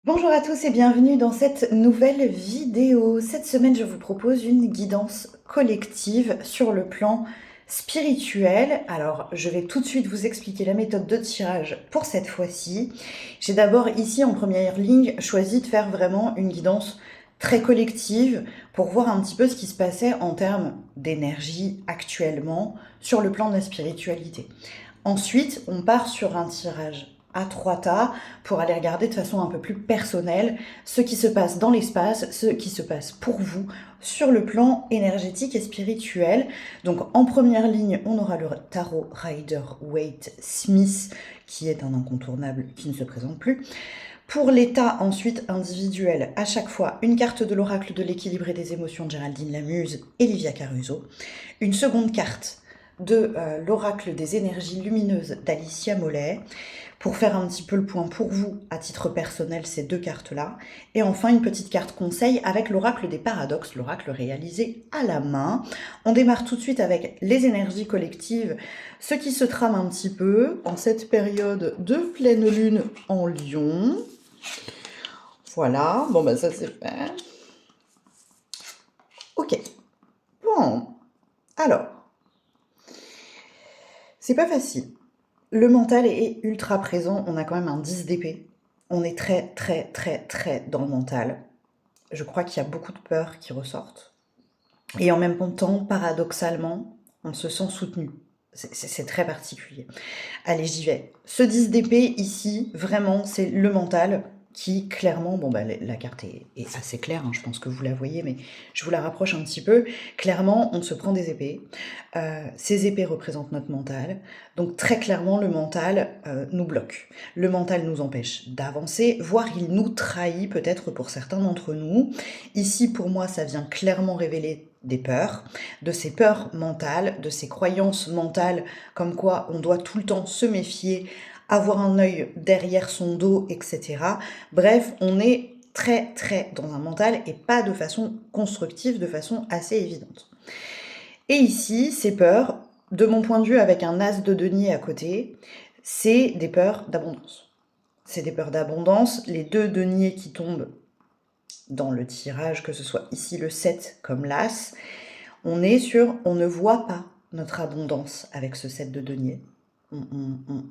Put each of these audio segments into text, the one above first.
Bonjour à tous et bienvenue dans cette nouvelle vidéo. Cette semaine, je vous propose une guidance collective sur le plan spirituel. Alors, je vais tout de suite vous expliquer la méthode de tirage pour cette fois-ci. J'ai d'abord ici en première ligne choisi de faire vraiment une guidance très collective pour voir un petit peu ce qui se passait en termes d'énergie actuellement sur le plan de la spiritualité. Ensuite, on part sur un tirage à trois tas pour aller regarder de façon un peu plus personnelle ce qui se passe dans l'espace, ce qui se passe pour vous sur le plan énergétique et spirituel. Donc en première ligne, on aura le tarot Rider-Waite-Smith qui est un incontournable qui ne se présente plus. Pour l'état ensuite individuel, à chaque fois, une carte de l'oracle de l'équilibre et des émotions de Géraldine Lamuse et Livia Caruso. Une seconde carte de l'oracle des énergies lumineuses d'Alicia Mollet, pour faire un petit peu le point pour vous, à titre personnel, ces deux cartes-là. Et enfin, une petite carte conseil avec l'oracle des paradoxes, l'oracle réalisé à la main. On démarre tout de suite avec les énergies collectives, ce qui se trame un petit peu en cette période de pleine lune en Lion. Voilà, bon ben ça c'est fait. Ok, bon, alors, c'est pas facile. Le mental est ultra présent, on a quand même un 10 d'épée. On est très dans le mental. Je crois qu'il y a beaucoup de peurs qui ressortent. Et en même temps, paradoxalement, on se sent soutenu. C'est très particulier. Allez, j'y vais. Ce 10 d'épée, ici, vraiment, c'est le mental qui, clairement, bon, bah, la carte est assez claire, hein, je pense que vous la voyez, mais je vous la rapproche un petit peu. Clairement, on se prend des épées. Ces épées représentent notre mental. Donc, très clairement, le mental nous bloque. Le mental nous empêche d'avancer, voire il nous trahit, peut-être pour certains d'entre nous. Ici, pour moi, ça vient clairement révéler des peurs, de ces peurs mentales, de ces croyances mentales comme quoi on doit tout le temps se méfier, avoir un œil derrière son dos, etc. Bref, on est très dans un mental et pas de façon constructive, de façon assez évidente. Et ici, ces peurs, de mon point de vue avec un as de denier à côté, c'est des peurs d'abondance. C'est des peurs d'abondance. Les deux deniers qui tombent dans le tirage, que ce soit ici le 7 comme l'as, on est sur on ne voit pas notre abondance avec ce 7 de denier.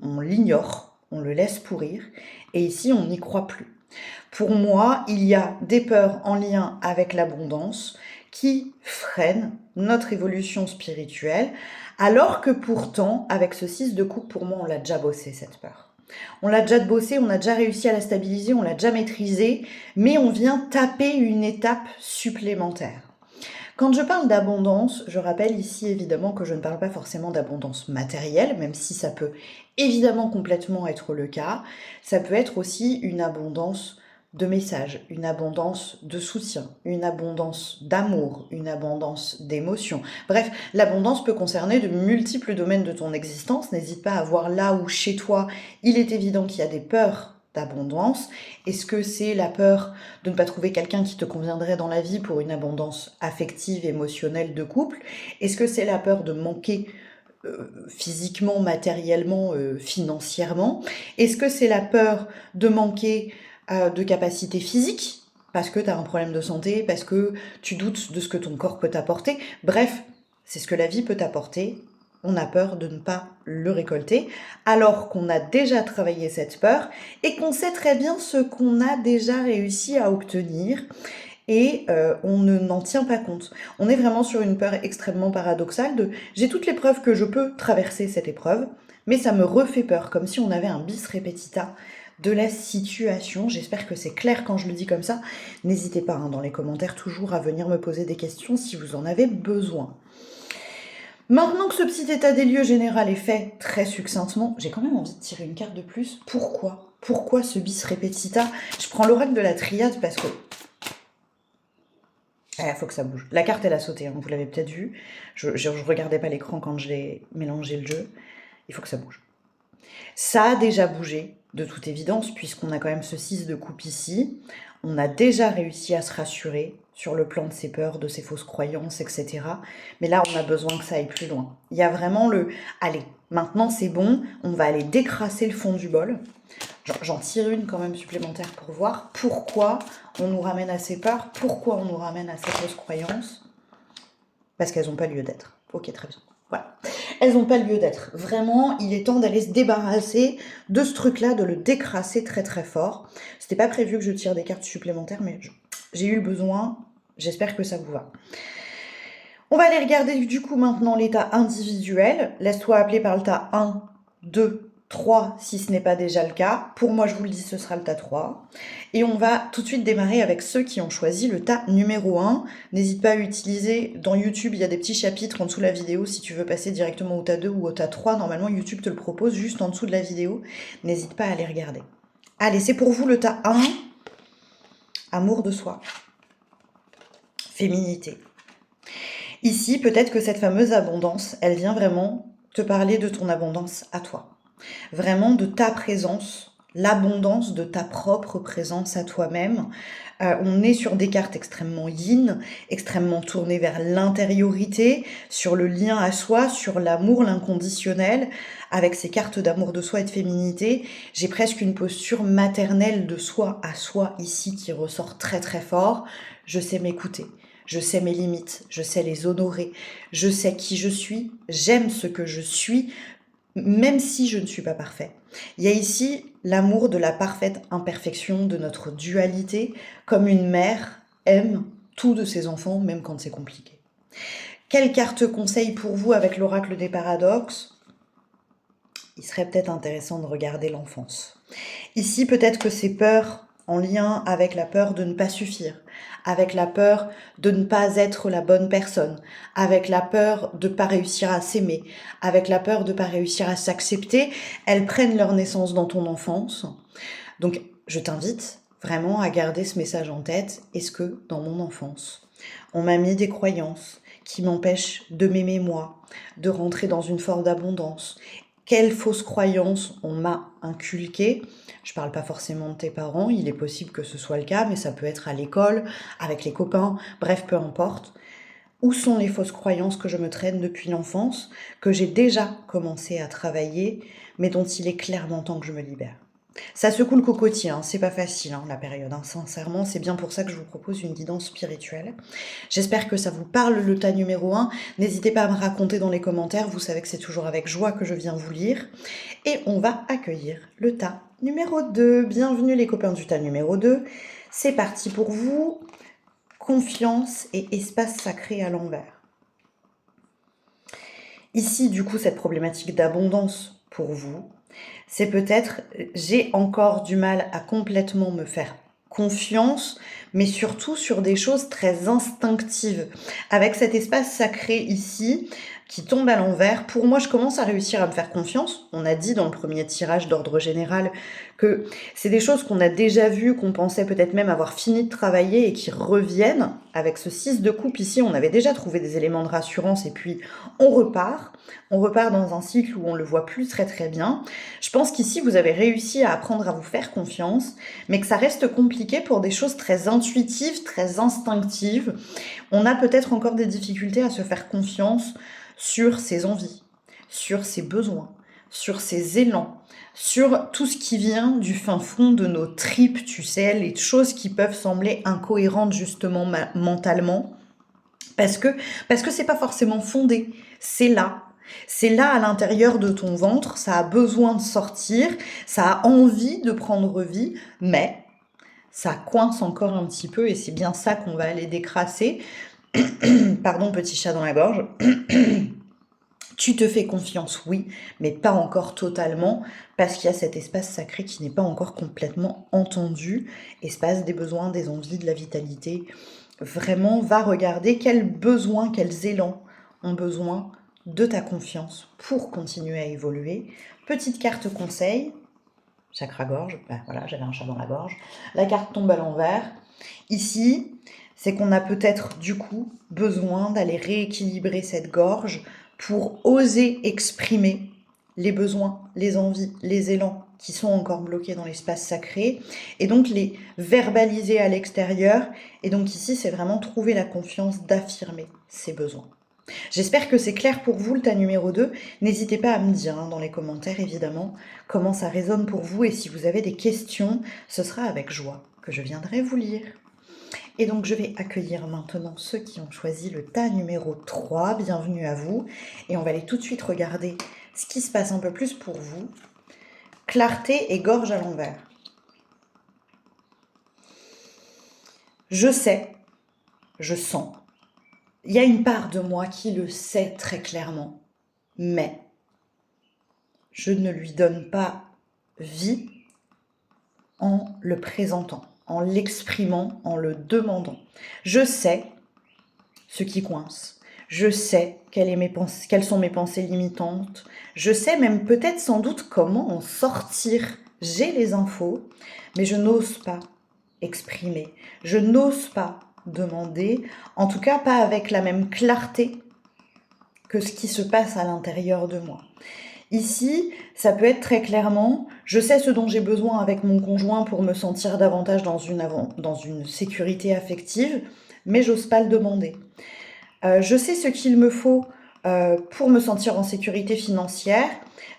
On l'ignore, on le laisse pourrir, et ici on n'y croit plus. Pour moi, il y a des peurs en lien avec l'abondance qui freinent notre évolution spirituelle, alors que pourtant, avec ce 6 de coupe, pour moi, on l'a déjà bossé, cette peur. On l'a déjà bossé, on a déjà réussi à la stabiliser, on l'a déjà maîtrisée, mais on vient taper une étape supplémentaire. Quand je parle d'abondance, je rappelle ici évidemment que je ne parle pas forcément d'abondance matérielle, même si ça peut évidemment complètement être le cas. Ça peut être aussi une abondance de messages, une abondance de soutien, une abondance d'amour, une abondance d'émotions. Bref, l'abondance peut concerner de multiples domaines de ton existence. N'hésite pas à voir là où chez toi, il est évident qu'il y a des peurs d'abondance. Est-ce que c'est la peur de ne pas trouver quelqu'un qui te conviendrait dans la vie pour une abondance affective, émotionnelle de couple? Est-ce que c'est la peur de manquer physiquement, matériellement, financièrement? Est-ce que c'est la peur de manquer de capacité physique parce que tu as un problème de santé, parce que tu doutes de ce que ton corps peut t'apporter? Bref, c'est ce que la vie peut t'apporter. On a peur de ne pas le récolter, alors qu'on a déjà travaillé cette peur et qu'on sait très bien ce qu'on a déjà réussi à obtenir, et on n'en tient pas compte. On est vraiment sur une peur extrêmement paradoxale de j'ai toutes les preuves que je peux traverser cette épreuve, mais ça me refait peur, comme si on avait un bis repetita de la situation. J'espère que c'est clair quand je le dis comme ça. N'hésitez pas dans les commentaires toujours à venir me poser des questions si vous en avez besoin. Maintenant que ce petit état des lieux général est fait très succinctement, j'ai quand même envie de tirer une carte de plus. Pourquoi ce bis repetita? Je prends l'oracle de la triade parce que il faut que ça bouge. La carte, elle a sauté, hein, vous l'avez peut-être vu. Je regardais pas l'écran quand j'ai mélangé le jeu. Il faut que ça bouge. Ça a déjà bougé, de toute évidence, puisqu'on a quand même ce 6 de coupe ici. On a déjà réussi à se rassurer sur le plan de ses peurs, de ses fausses croyances, etc. Mais là, on a besoin que ça aille plus loin. Il y a vraiment le « allez, Maintenant, c'est bon, on va aller décrasser le fond du bol. J'en tire une quand même supplémentaire pour voir pourquoi on nous ramène à ces peurs, pourquoi on nous ramène à ces fausses croyances. Parce qu'elles n'ont pas lieu d'être. Ok, très bien. Voilà. Elles n'ont pas lieu d'être. Vraiment, il est temps d'aller se débarrasser de ce truc-là, de le décrasser très très fort. C'était pas prévu que je tire des cartes supplémentaires, mais j'ai eu le besoin. J'espère que ça vous va. On va aller regarder du coup maintenant l'état individuel. Laisse-toi appeler par le tas 1, 2, 3 si ce n'est pas déjà le cas. Pour moi, je vous le dis, ce sera le tas 3. Et on va tout de suite démarrer avec ceux qui ont choisi le tas numéro 1. N'hésite pas à utiliser, dans YouTube, il y a des petits chapitres en dessous de la vidéo si tu veux passer directement au tas 2 ou au tas 3. Normalement, YouTube te le propose juste en dessous de la vidéo. N'hésite pas à aller regarder. Allez, c'est pour vous le tas 1. Amour de soi. Féminité. Ici, peut-être que cette fameuse abondance, elle vient vraiment te parler de ton abondance à toi. Vraiment de ta présence, l'abondance de ta propre présence à toi-même. On est sur des cartes extrêmement yin, extrêmement tournées vers l'intériorité, sur le lien à soi, sur l'amour, l'inconditionnel. Avec ces cartes d'amour de soi et de féminité, j'ai presque une posture maternelle de soi à soi ici qui ressort très très fort. Je sais m'écouter. Je sais mes limites, je sais les honorer, je sais qui je suis, j'aime ce que je suis, même si je ne suis pas parfait. Il y a ici l'amour de la parfaite imperfection, de notre dualité, comme une mère aime tous de ses enfants, même quand c'est compliqué. Quelle carte conseil pour vous avec l'oracle des paradoxes ? Il serait peut-être intéressant de regarder l'enfance. Ici, peut-être que ces peurs en lien avec la peur de ne pas suffire, avec la peur de ne pas être la bonne personne, avec la peur de ne pas réussir à s'aimer, avec la peur de ne pas réussir à s'accepter, elles prennent leur naissance dans ton enfance. Donc, je t'invite vraiment à garder ce message en tête. Est-ce que, dans mon enfance, on m'a mis des croyances qui m'empêchent de m'aimer moi, de rentrer dans une forme d'abondance ? Quelles fausses croyances on m'a inculquées ? Je parle pas forcément de tes parents, il est possible que ce soit le cas, mais ça peut être à l'école, avec les copains, bref, peu importe. Où sont les fausses croyances que je me traîne depuis l'enfance, que j'ai déjà commencé à travailler, mais dont il est clairement temps que je me libère ? Ça secoue le cocotier, hein, c'est pas facile la période, sincèrement, c'est bien pour ça que je vous propose une guidance spirituelle. J'espère que ça vous parle le tas numéro 1, n'hésitez pas à me raconter dans les commentaires, vous savez que c'est toujours avec joie que je viens vous lire. Et on va accueillir le tas numéro 2, bienvenue les copains du tas numéro 2, c'est parti pour vous, confiance et espace sacré à l'envers. Ici, du coup, cette problématique d'abondance pour vous, c'est peut-être j'ai encore du mal à complètement me faire confiance, mais surtout sur des choses très instinctives. Avec cet espace sacré ici, qui tombe à l'envers, pour moi, je commence à réussir à me faire confiance. On a dit dans le premier tirage d'ordre général que c'est des choses qu'on a déjà vues, qu'on pensait peut-être même avoir fini de travailler et qui reviennent. Avec ce 6 de coupe ici, on avait déjà trouvé des éléments de rassurance et puis on repart. On repart dans un cycle où on le voit plus très très bien. Je pense qu'ici, vous avez réussi à apprendre à vous faire confiance, mais que ça reste compliqué pour des choses très intuitives, très instinctives. On a peut-être encore des difficultés à se faire confiance sur ses envies, sur ses besoins, sur ses élans, sur tout ce qui vient du fin fond de nos tripes, tu sais, les choses qui peuvent sembler incohérentes justement mentalement, parce que c'est pas forcément fondé, c'est là. C'est là à l'intérieur de ton ventre, ça a besoin de sortir, ça a envie de prendre vie, mais ça coince encore un petit peu et c'est bien ça qu'on va aller décrasser. Pardon, petit chat dans la gorge. Tu te fais confiance, oui, mais pas encore totalement, parce qu'il y a cet espace sacré qui n'est pas encore complètement entendu, espace des besoins, des envies, de la vitalité. Vraiment, va regarder quels besoins, quels élans ont besoin de ta confiance pour continuer à évoluer. Petite carte conseil, chakra-gorge, voilà, j'avais un chat dans la gorge. La carte tombe à l'envers. Ici, c'est qu'on a peut-être du coup besoin d'aller rééquilibrer cette gorge pour oser exprimer les besoins, les envies, les élans qui sont encore bloqués dans l'espace sacré, et donc les verbaliser à l'extérieur. Et donc ici, c'est vraiment trouver la confiance d'affirmer ses besoins. J'espère que c'est clair pour vous le tas numéro 2. N'hésitez pas à me dire dans les commentaires évidemment comment ça résonne pour vous et si vous avez des questions, ce sera avec joie que je viendrai vous lire. Et donc je vais accueillir maintenant ceux qui ont choisi le tas numéro 3. Bienvenue à vous. Et on va aller tout de suite regarder ce qui se passe un peu plus pour vous. Clarté et gorge à l'envers. Je sais, je sens. Il y a une part de moi qui le sait très clairement, mais je ne lui donne pas vie en le présentant, en l'exprimant, en le demandant. Je sais ce qui coince. Je sais quelles sont mes pensées limitantes. Je sais même peut-être sans doute comment en sortir. J'ai les infos, mais je n'ose pas exprimer. Je n'ose pas demander, en tout cas pas avec la même clarté que ce qui se passe à l'intérieur de moi. Ici, ça peut être très clairement, je sais ce dont j'ai besoin avec mon conjoint pour me sentir davantage dans une sécurité affective, mais j'ose pas le demander. Je sais ce qu'il me faut pour me sentir en sécurité financière,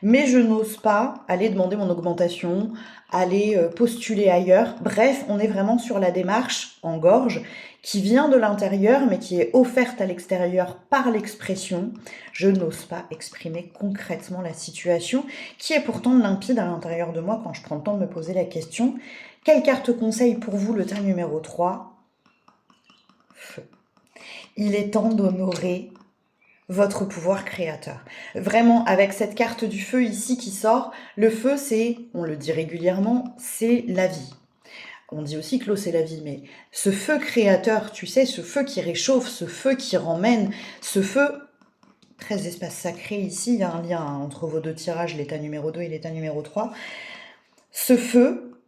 mais je n'ose pas aller demander mon augmentation, aller postuler ailleurs. Bref, on est vraiment sur la démarche en gorge qui vient de l'intérieur, mais qui est offerte à l'extérieur par l'expression. Je n'ose pas exprimer concrètement la situation, qui est pourtant limpide à l'intérieur de moi quand je prends le temps de me poser la question. Quelle carte conseille pour vous le tas numéro 3 ? Feu. Il est temps d'honorer votre pouvoir créateur. Vraiment, avec cette carte du feu ici qui sort, le feu, c'est, on le dit régulièrement, c'est la vie. On dit aussi que l'eau, c'est la vie, mais ce feu créateur, tu sais, ce feu qui réchauffe, ce feu qui ramène, ce feu, 13 espaces sacrés ici, il y a un lien entre vos deux tirages, l'état numéro 2 et l'état numéro 3. Ce feu,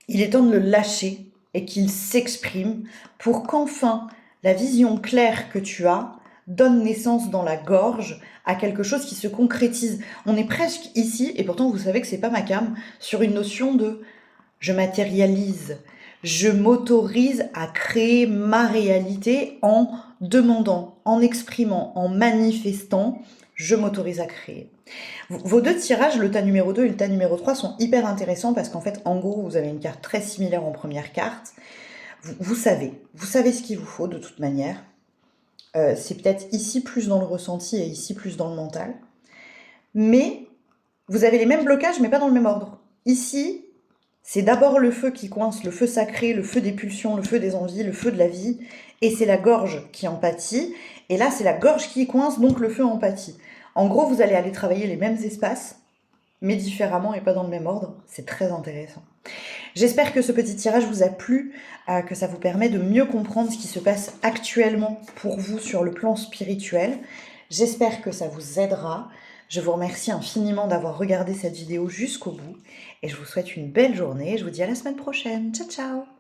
il est temps de le lâcher et qu'il s'exprime pour qu'enfin la vision claire que tu as donne naissance dans la gorge à quelque chose qui se concrétise. On est presque ici, et pourtant vous savez que c'est pas ma came, sur une notion de je matérialise, je m'autorise à créer ma réalité en demandant, en exprimant, en manifestant, je m'autorise à créer. Vos deux tirages, le tas numéro 2 et le tas numéro 3, sont hyper intéressants parce qu'en fait, en gros, vous avez une carte très similaire en première carte. Vous savez ce qu'il vous faut de toute manière. C'est peut-être ici plus dans le ressenti et ici plus dans le mental. Mais vous avez les mêmes blocages, mais pas dans le même ordre. Ici, c'est d'abord le feu qui coince, le feu sacré, le feu des pulsions, le feu des envies, le feu de la vie. Et c'est la gorge qui en pâtit. Et là, c'est la gorge qui coince, donc le feu en pâtit. En gros, vous allez aller travailler les mêmes espaces, mais différemment et pas dans le même ordre. C'est très intéressant. J'espère que ce petit tirage vous a plu, que ça vous permet de mieux comprendre ce qui se passe actuellement pour vous sur le plan spirituel. J'espère que ça vous aidera. Je vous remercie infiniment d'avoir regardé cette vidéo jusqu'au bout et je vous souhaite une belle journée. Je vous dis à la semaine prochaine. Ciao, ciao!